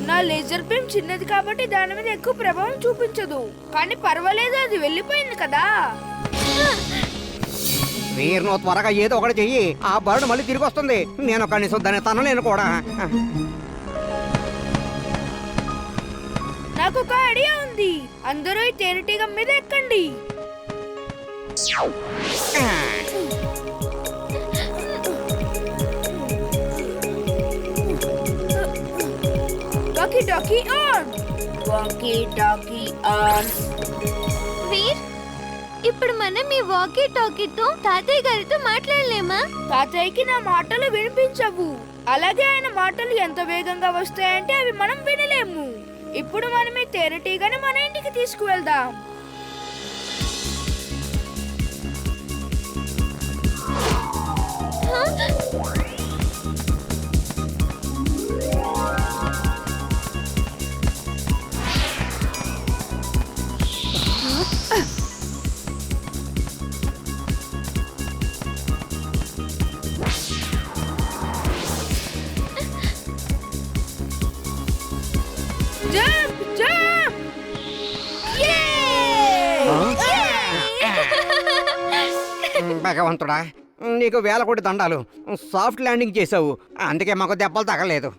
నా laser beam చిన్నది కాబట్టి దాని మీద ఎక్కువ ప్రభావం చూపించదు, కానీ పర్వాలేదు, అది వెళ్ళిపోయింది కదా. వీరు నువ్వు త్వరగా ఏదో ఒకటి చెయ్యి, ఆ బర్డ్ మళ్ళీ తిరిగి వస్తుంది. నేను కనీసం దాన్ని తనలేను కూడా. నాకు ఒక ఐడియా ఉంది, అందరూ ఈ తేనెటీగ మీద ఎక్కండి. Walkie talkie on, walkie talkie on. Veer, ఇప్పుడు మనం ఈ వాకీ టాకీతో తాతయ్య గారితో మాట్లాడలేమా? తాతయ్యకి నా మాటలు వినిపించవు, అలాగే ఆయన మాటలు ఎంత వేగంగా వస్తాయంటే అవి మనం వినలేము. ఇప్పుడు మనం ఈ తేనెటీగని మన ఇంటికి తీసుకువెళ్దాం. Jump jump! భగవంతుడా, నీకు 1000 కోటి దండాలు. సాఫ్ట్ ల్యాండింగ్ చేసావు, అందుకే మాకు దెబ్బలు తగలేదు.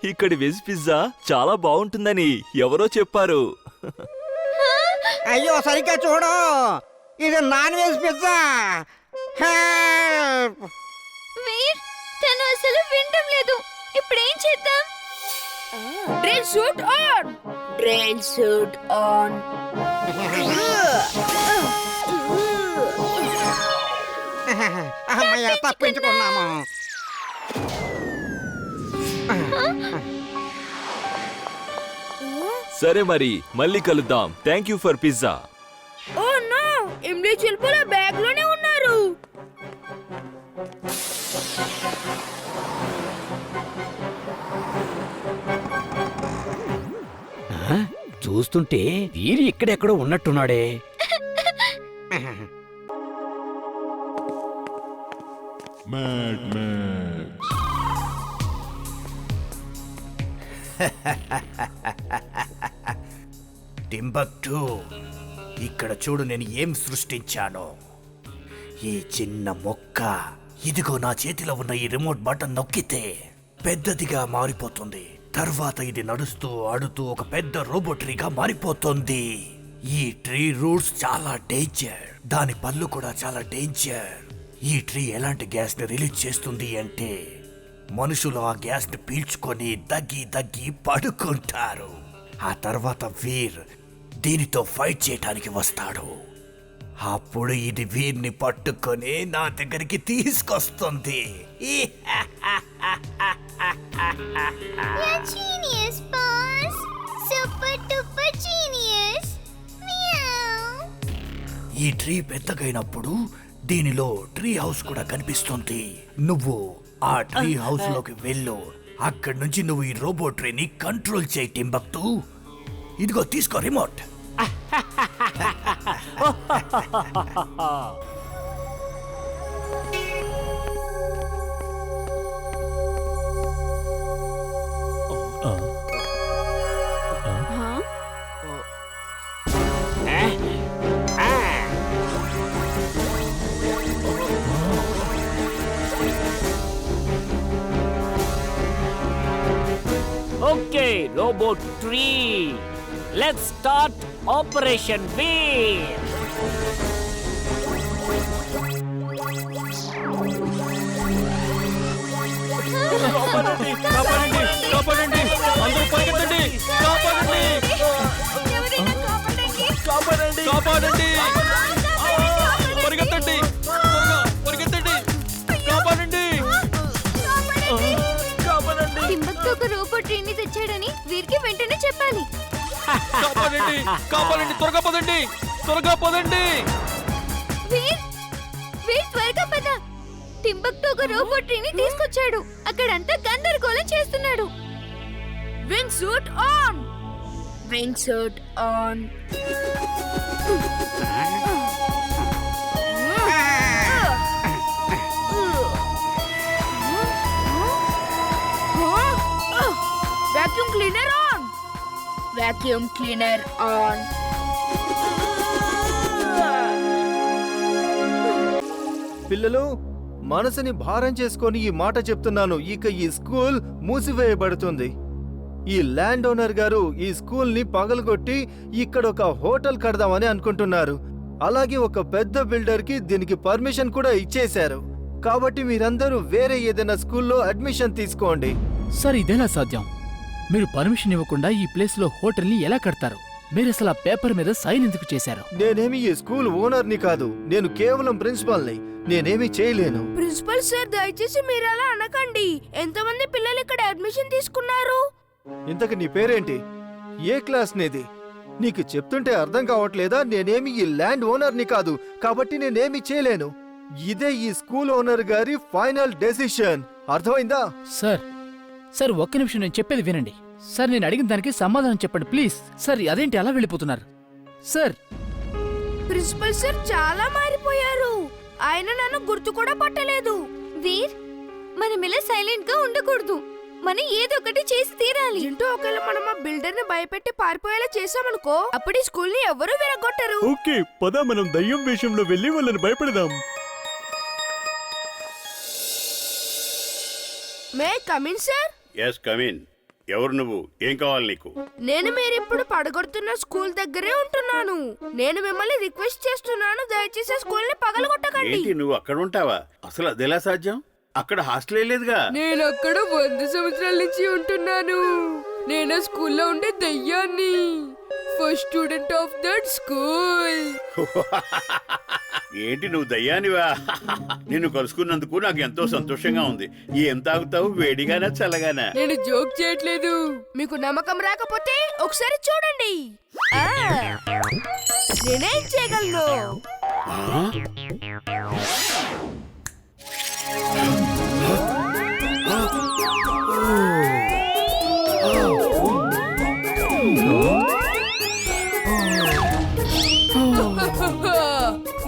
ఇక్కడి వెజ్ పిజ్జా చాలా బాగుంటుందని ఎవరో చెప్పారు. అయ్యో సరిగ్గా చూడు, ఇది నాన్ వెజ్ పిజ్జా. వీర్, తను అసలు వినడం లేదు. ఇప్పుడు ఏం చేద్దాం? Drain suit on, drain suit on. అమ్మయ్య, తప్పించుకున్నాము. సరే మరి మళ్ళీ కలుద్దాం. Thank you for pizza. Oh no, Imli చిలుపుల బ్యాగ్ లోనే ఉన్నారు. చూస్తుంటే వీరి ఇక్కడెక్కడో ఉన్నట్టున్నాడే. టింబక్టు, ఇక్కడ చూడు నేను ఏం సృష్టించాను. ఈ చిన్న మొక్క, ఇదిగో నా చేతిలో ఉన్న ఈ రిమోట్ బటన్ నొక్కితే పెద్దదిగా మారిపోతుంది. తర్వాత ఇది నడుస్తూ ఆడుతూ ఒక పెద్ద రోబోట్రీగా మారిపోతుంది. ఈ ట్రీ రూట్స్ చాలా డేంజర్, దాని పళ్ళు కూడా చాలా డేంజర్. ఈ ట్రీ ఎలాంటి గ్యాస్ ని రిలీజ్ చేస్తుంది అంటే మనుషులు ఆ గ్యాస్ ని పీల్చుకొని దగ్గి దగ్గి పడుకుంటారు. ఆ తర్వాత వీర్ దీనితో ఫైట్ చేయడానికి వస్తాడు. అప్పుడు ఇది వీర్ని పట్టుకొని నా దగ్గరికి తీసుకొస్తుంది. Genius boss, super duper genius. ఈ ట్రీ పెద్దగైనప్పుడు దీనిలో ట్రీ హౌస్ కూడా కనిపిస్తుంది. నువ్వు ఆ ట్రీ హౌస్ లోకి వెళ్ళు. అక్కడి నుంచి నువ్వు ఈ రోబోట్ ట్రీని కంట్రోల్ చేయి టింబక్టు. ఇదిగో తీసుకో remote. Okay, Robot Tree. Let's start Operation Veer. కాపాడండి, కాపాడండి, కాపాడండి, అందరూ పరిగెత్తండి, కాపాడండి, ఎవరైనా కాపాడండి. కాపాడండి, కాపాడండి, పరిగెత్తండి, త్వరగా పరిగెత్తండి, కాపాడండి, కాపాడండి, టింబక్టు ఒక రోబోట్ ట్రీని తెచ్చాడని వీరికి వెంటనే చెప్పాలి. కాపాడండి, కాపాడండి, త్వరగా పదండి, త్వరగా పదండి. వీర్, వీర్ త్వరగా పద. టింబక్టు ఒక రోబోట్ ట్రీని తీసుకొచ్చాడు. అక్కడంతా గందరగోళం చేస్తున్నాడు. Wing suit on. Wing suit on. Vacuum cleaner on. Vacuum cleaner on. పిల్లలు, మనసుని భారం చేసుకొని ఈ మాట చెప్తున్నాను. ఇక ఈ స్కూల్ మూసివేయబడుతుంది. ఈ ల్యాండ్ ఓనర్ గారు ఈ స్కూల్ ని పగలగొట్టి ఇక్కడ ఒక హోటల్ కడదామని అనుకుంటున్నారు. అలాగే ఒక పెద్ద బిల్డర్ కి దీనికి పర్మిషన్ కూడా ఇచ్చేశారు. కాబట్టి మీరందరూ వేరే ఏదైనా స్కూల్లో అడ్మిషన్ తీసుకోండి. సార్ ఇదెలా సాధ్యం? మీరు పర్మిషన్ ఇవ్వకుండా ఈ ప్లేస్ లో హోటల్ ని ఎలా కడతారు? మీరు అసలు ఆ పేపర్ మీద సైన్ ఎందుకు చేశారు? నేనేమి ఈ స్కూల్ ఓనర్ని కాదు, నేను కేవలం ప్రిన్సిపాల్ని. నేనేమి చేయలేను. ప్రిన్సిపల్ సార్, దయచేసి మీరు అలా అనకండి. ఎంతమంది పిల్లలు ఇక్కడ అడ్మిషన్ తీసుకున్నారు? ఇంతకు నీ పేరేంటి? ఏ క్లాస్ నీది? నీకు చెప్తుంటే అర్థం కావట్లేదా? నేనేమి ఈ ల్యాండ్ ఓనర్ని కాదు, కాబట్టి నేనేమి చేయలేను. ఇదే ఈ స్కూల్ ఓనర్ గారి ఫైనల్ డెసిషన్. అర్థమైందా? సార్ ఒక్క నిమిషం, నేను చెప్పేది వినండి. సార్ నేను అడిగిన దానికి సమాధానం చెప్పండి ప్లీజ్. సార్ అదేంటి అలా వెళ్ళిపోతున్నారు? సార్ ప్రిన్సిపల్ సార్ చాలా మారిపోయారు. ఆయన నన్ను గుర్తు కూడా పట్టలేదు. వీర్, మనం ఇలా సైలెంట్ గా ఉండకూడదు. మనం ఏదో ఒకటి చేసి తీరాలి. జింటూ, ఒకవేళ మనం ఆ బిల్డర్ ని భయపెట్టి పారిపోయేలా చేసామనుకో, అప్పుడు ఈ స్కూల్ ని ఎవరూ విరగొట్టరు. ఓకే పద, మనం దయ్యం వేషంలో వెళ్ళి వాళ్ళని భయపెడదాం. May come in sir? Yes come in. ఎవరు నువ్వు? ఏం కావాలి నీకు? నేను మీరిప్పుడు పడగొడుతున్న స్కూల్ దగ్గరే ఉంటున్నాను. నేను మిమ్మల్ని రిక్వెస్ట్ చేస్తున్నాను, దయచేసి ఆ స్కూల్ ని పగలగొట్టకండి. ఏంటి నువ్వు అక్కడ ఉంటావా? అసలు అదెలా సాధ్యం? అక్కడ హాస్టల్ లేదుగా. నేను అక్కడ 100 సంవత్సరాల నుంచి ఉంటున్నాను. నేను ఆ స్కూల్లో ఉండే దయ్యాన్ని. First student of that school. ఏంటి నువ్వు దయ్యానివా? నిన్ను కలుసుకున్నందుకు నాకు ఎంతో సంతోషంగా ఉంది. ఏం తాగుతావు, వేడిగానా చల్లగానా? నేను జోక్ చేయట్లేదు. మీకు నమ్మకం రాకపోతే ఒకసారి చూడండి. నేనేం చేయగలను?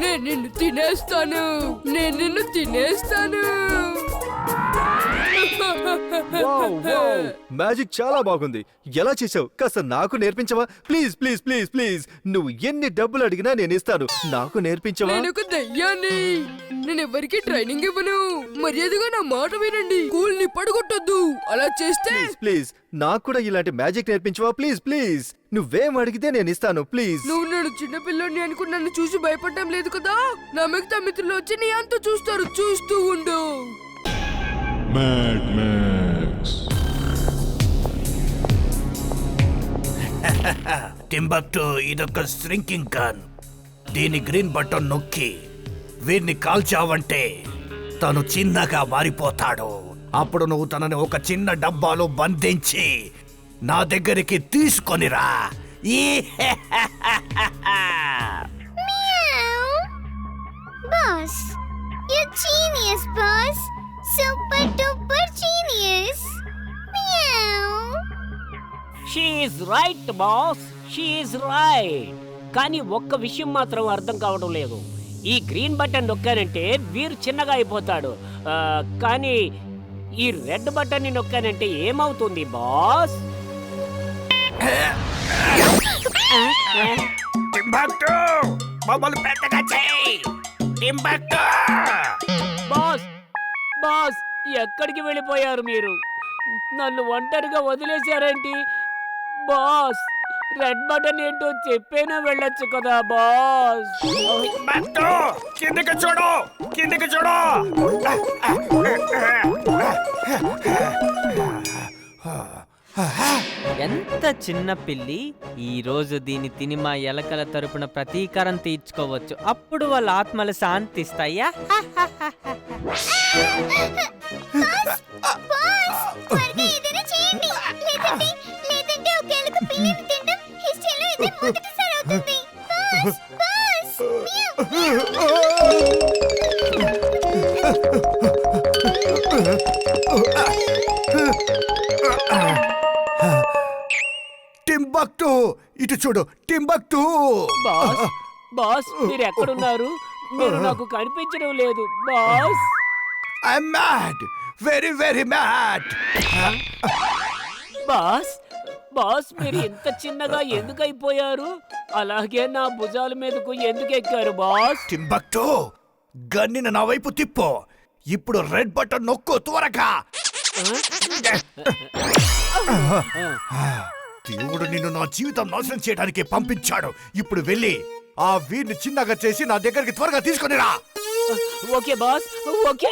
నేను నిన్ను తినేస్తాను. నేను నిన్ను తినేస్తాను. మ్యాజిక్ చాలా బాగుంది. ఎలా చేసావు? కాస్త నాకు నేర్పించవా? Please please please please. నువ్వు ఎన్ని డబ్బులు అడిగినా నేను ఇస్తాను. నాకు నేర్పించవా? నేను ఒక దయ్యాన్ని. నేను ఎవరికి ట్రైనింగ్ ఇవ్వను. మర్యాదగా నా మాట వినండి. స్కూల్ ని పడగొట్టొద్దు. అలా చేస్తే ప్లీజ్ ప్లీజ్ నాకు కూడా ఇలాంటి మ్యాజిక్ నేర్పించవా? Please please. నువ్వేం అడిగితే నేను ఇస్తాను. ప్లీజ్. నువ్వు నేను చిన్నపిల్లని అనుకుని నన్ను చూసి భయపడటం లేదు కదా. నా మిగతా మిత్రులు వచ్చి నీ అంత చూస్తారు. చూస్తూ ఉండు. టింబక్టు ఇదొక స్ట్రింకింగ్ గన్. దీని గ్రీన్ బటన్ నొక్కి వీరిని కాల్చావంటే తను చిన్నగా మారిపోతాడు. అప్పుడు నువ్వు తనని ఒక చిన్న డబ్బాలో బంధించి నా దగ్గరికి తీసుకొనిరా. Boss, you genius boss. Super duper genius. She is right boss, she is right. కానీ ఒక్క విషయం మాత్రం అర్థం కావడం లేదు. ఈ గ్రీన్ బటన్ నొక్కానంటే వీరు చిన్నగా అయిపోతాడు. కానీ ఈ రెడ్ బటన్ ని నొక్కానంటే ఏమవుతుంది బాస్? టింబక్టు మమ్మల్ని పెద్దగా చేయి. టింబక్టు బాస్ బాస్, ఎక్కడికి వెళ్ళిపోయారు మీరు? నన్ను ఒంటరిగా వదిలేశారేంటి బాస్? రెడ్ బటన్ ఏంటో చెప్పేనా వెళ్ళొచ్చు కదా బాస్. టింబక్టు కిందకి చూడు, కిందకి చూడు. ఎంత చిన్న పిల్లి. ఈ రోజు దీన్ని తిని మా ఎలకల తరపున ప్రతీకారం తీర్చుకోవచ్చు. అప్పుడు వాళ్ళ ఆత్మలు శాంతిస్తాయా? త్వరగా ఏదైనా చేయండి. లేదంటే ఒక ఎలుక పిల్లిని తినడం హిస్టరీలో ఇదే మొదటిసారి అవుతుంది. Boss, boss. టింబక్టు ఇటు చూడు టింబక్టు బాస్ బాస్ మీరు ఎక్కడున్నారు? మీరు నాకు కనిపించడం లేదు boss. I'm mad, very very mad. Boss boss మీరు ఇంత చిన్నగా ఎందుకు అయిపోయారు? అలాగే నా భుజాల మీదకు ఎందుకు ఎక్కారు బాస్? టింబక్టు గన్నిన నా వైపు తిప్పు. ఇప్పుడు రెడ్ బటన్ నొక్కు త్వరగా. దేవుడు నిన్ను నా జీవితం నాశనం చేయడానికి పంపించాడు. ఇప్పుడు వెళ్ళి ఆ వీరిని చిన్నగా చేసి నా దగ్గరికి త్వరగా తీసుకొని రా. Okay boss okay.